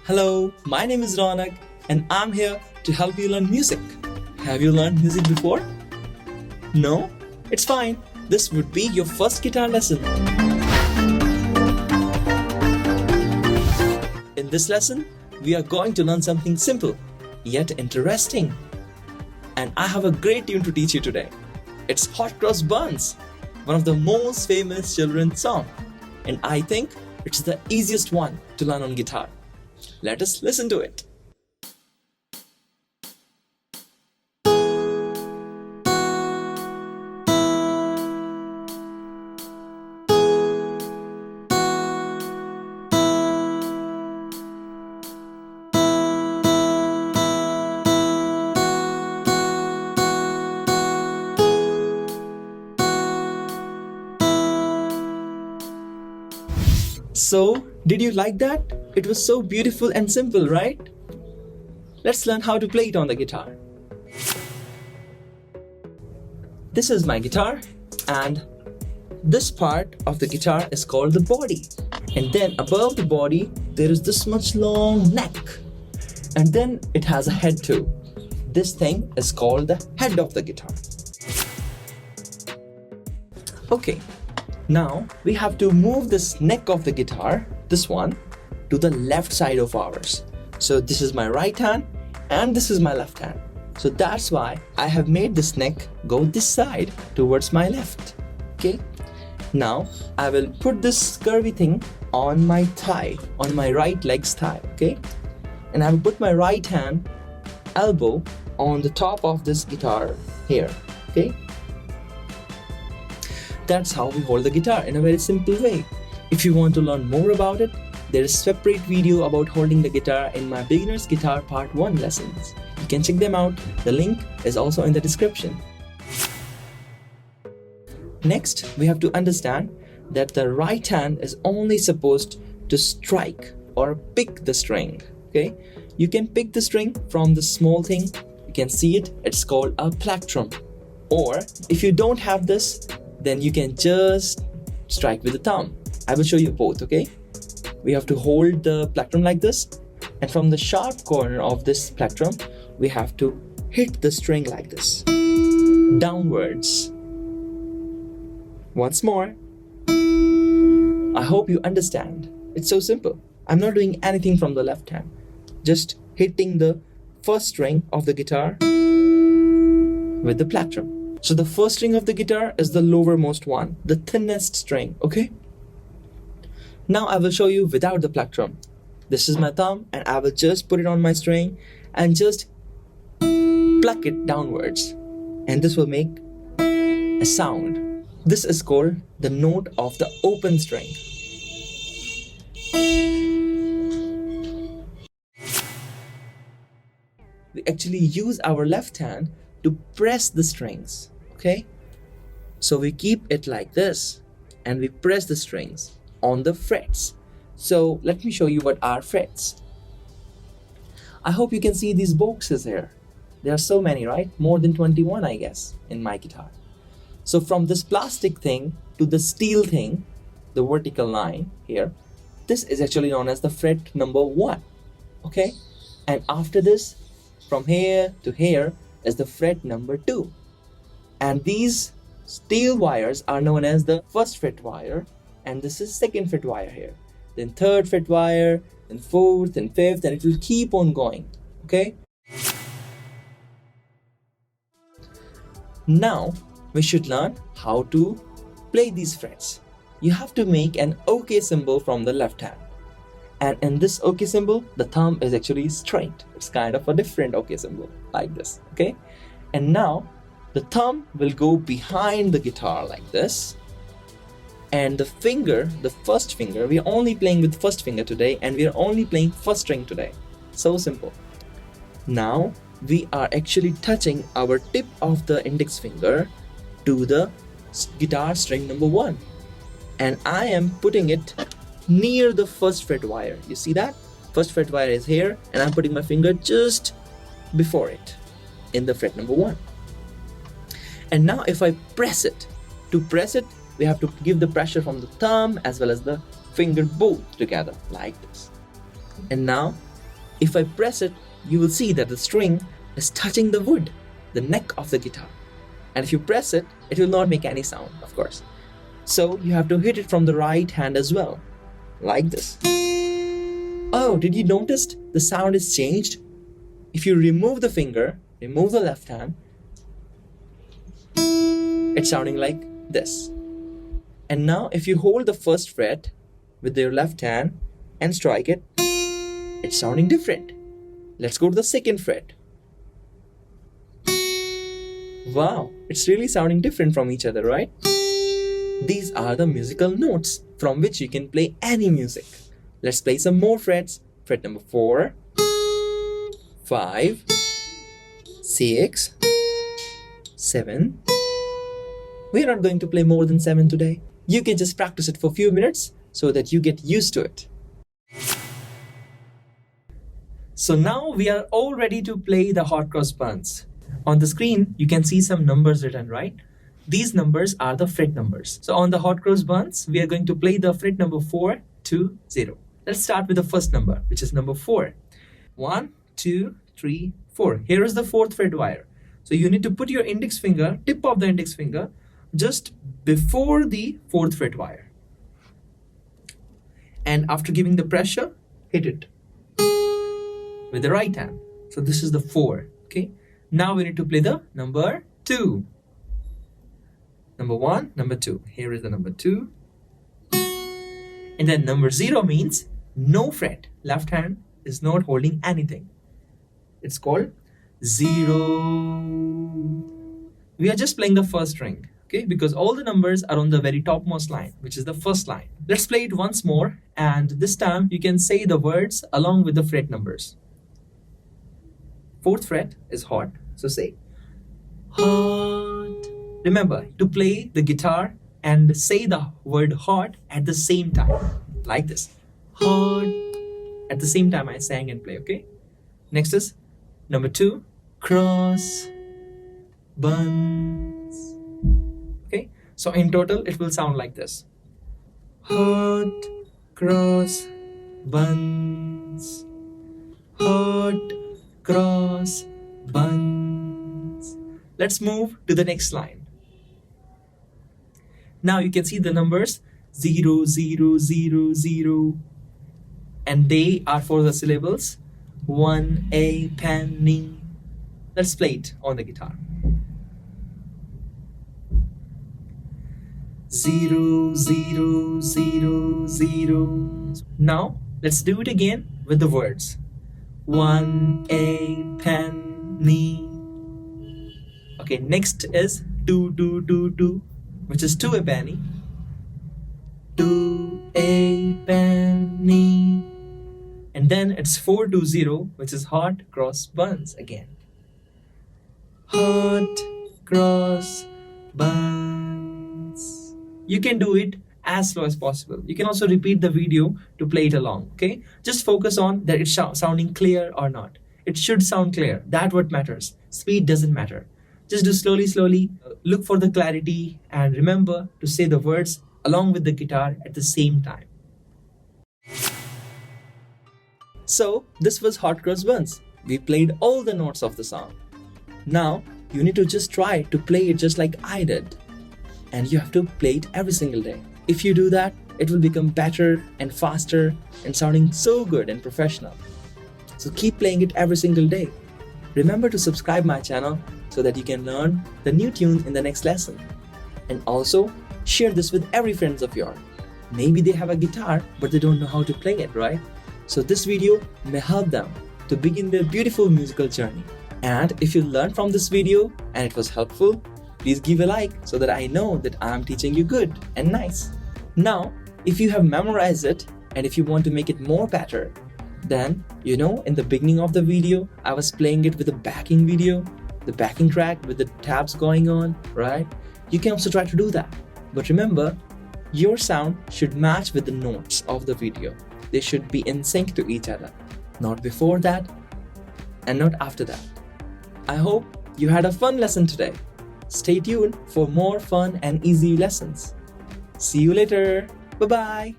Hello, my name is Rounaq and I'm here to help you learn music. Have you learned music before? No? It's fine. This would be your first guitar lesson. In this lesson, we are going to learn something simple, yet interesting. And I have a great tune to teach you today. It's Hot Cross Buns, one of the most famous children's songs. And I think it's the easiest one to learn on guitar. Let us listen to it. So, did you like that? It was so beautiful and simple, right? Let's learn how to play it on the guitar. This is my guitar, and this part of the guitar is called the body. And then above the body, there is this much long neck. And then it has a head too. This thing is called the head of the guitar. Okay. Now we have to move this neck of the guitar, this one, to the left side of ours. So this is my right hand and this is my left hand. So that's why I have made this neck go this side towards my left. Okay. Now I will put this curvy thing on my thigh, on my right leg's thigh. Okay. And I will put my right hand elbow on the top of this guitar here. Okay. That's how we hold the guitar in a very simple way. If you want to learn more about it, there is a separate video about holding the guitar in my Beginner's Guitar Part 1 lessons. You can check them out. The link is also in the description. Next, we have to understand that the right hand is only supposed to strike or pick the string. Okay? You can pick the string from the small thing. You can see it. It's called a plectrum. Or if you don't have this, then you can just strike with the thumb. I will show you both, okay? We have to hold the plectrum like this, and from the sharp corner of this plectrum, we have to hit the string like this, downwards. Once more. I hope you understand. It's so simple. I'm not doing anything from the left hand, just hitting the first string of the guitar with the plectrum. So the first string of the guitar is the lowermost one, the thinnest string, okay? Now I will show you without the plectrum. This is my thumb and I will just put it on my string and just pluck it downwards. And this will make a sound. This is called the note of the open string. We actually use our left hand to press the strings, okay? So we keep it like this and we press the strings on the frets. So let me show you what are frets. I hope you can see these boxes here. There are so many, right? More than 21, I guess, in my guitar. So from this plastic thing to the steel thing, the vertical line here, this is actually known as the fret number 1, okay? And after this, from here to here, is the fret number 2, and these steel wires are known as the first fret wire, and this is second fret wire here, then third fret wire, then fourth and fifth, and it will keep on going. Okay, now we should learn how to play these frets. You have to make an OK symbol from the left hand. And in this OK symbol, the thumb is actually straight. It's kind of a different OK symbol, like this, okay? And now, the thumb will go behind the guitar like this. And the finger, the first finger, we are only playing with first finger today, and we are only playing first string today. So simple. Now, we are actually touching our tip of the index finger to the guitar string number 1. And I am putting it near the first fret wire. You see that? First fret wire is here and I'm putting my finger just before it in the fret number 1. And now if I press it, to press it, we have to give the pressure from the thumb as well as the finger both together like this. And now If I press it, you will see that the string is touching the wood, the neck of the guitar. And if you press it, it will not make any sound, of course. So you have to hit it from the right hand as well, like this. Oh, did you notice the sound is changed? If you remove the finger, remove the left hand, it's sounding like this. And now if you hold the first fret with your left hand and strike it, it's sounding different. Let's go to the second fret. Wow, it's really sounding different from each other, right? These are the musical notes from which you can play any music. Let's play some more frets. Fret number 4, 5, 6, 7. We're not going to play more than 7 today. You can just practice it for a few minutes so that you get used to it. So now we are all ready to play the hot cross buns. On the screen, you can see some numbers written, right? These numbers are the fret numbers. So on the hot cross buns, we are going to play the fret number 4 to 0. Let's start with the first number, which is number 4. 1, 2, 3, 4. Here is the 4th fret wire. So you need to put your index finger, tip of the index finger, just before the 4th fret wire. And after giving the pressure, hit it with the right hand. So this is the 4, okay? Now we need to play the number 2. Number 1, number 2. Here is the number 2. And then number 0 means no fret. Left hand is not holding anything. It's called 0. We are just playing the first string, okay? Because all the numbers are on the very topmost line, which is the first line. Let's play it once more, and this time you can say the words along with the fret numbers. 4th fret is hot, so say hot. Remember to play the guitar and say the word hot at the same time, like this. Hot. At the same time I sang and play, okay? Next is number 2, cross buns. Okay, so in total it will sound like this. Hot cross buns. Hot cross buns. Let's move to the next line. Now you can see the numbers 0, 0, 0, 0, and they are for the syllables 1 a penny. Let's play it on the guitar. 0, 0, 0, 0. Now let's do it again with the words 1 a penny. Okay, next is 2, 2, 2, 2, which is 2 a penny. 2 a penny. And then it's 4 to 0, which is hot cross buns again. Hot cross buns. You can do it as slow as possible. You can also repeat the video to play it along, okay? Just focus on that it's sounding clear or not. It should sound clear. That's what matters. Speed doesn't matter. Just do slowly, slowly. Look for the clarity and remember to say the words along with the guitar at the same time. So this was Hot Cross Buns. We played all the notes of the song. Now you need to just try to play it just like I did. And you have to play it every single day. If you do that, it will become better and faster and sounding so good and professional. So keep playing it every single day. Remember to subscribe my channel so that you can learn the new tunes in the next lesson. And also share this with every friend of yours. Maybe they have a guitar but they don't know how to play it, right? So this video may help them to begin their beautiful musical journey. And if you learned from this video and it was helpful, please give a like so that I know that I am teaching you good and nice. Now, if you have memorized it and if you want to make it more better, then in the beginning of the video, I was playing it with a backing video, the backing track with the tabs going on, right? You can also try to do that. But remember, your sound should match with the notes of the video. They should be in sync to each other. Not before that and not after that. I hope you had a fun lesson today. Stay tuned for more fun and easy lessons. See you later. Bye-bye.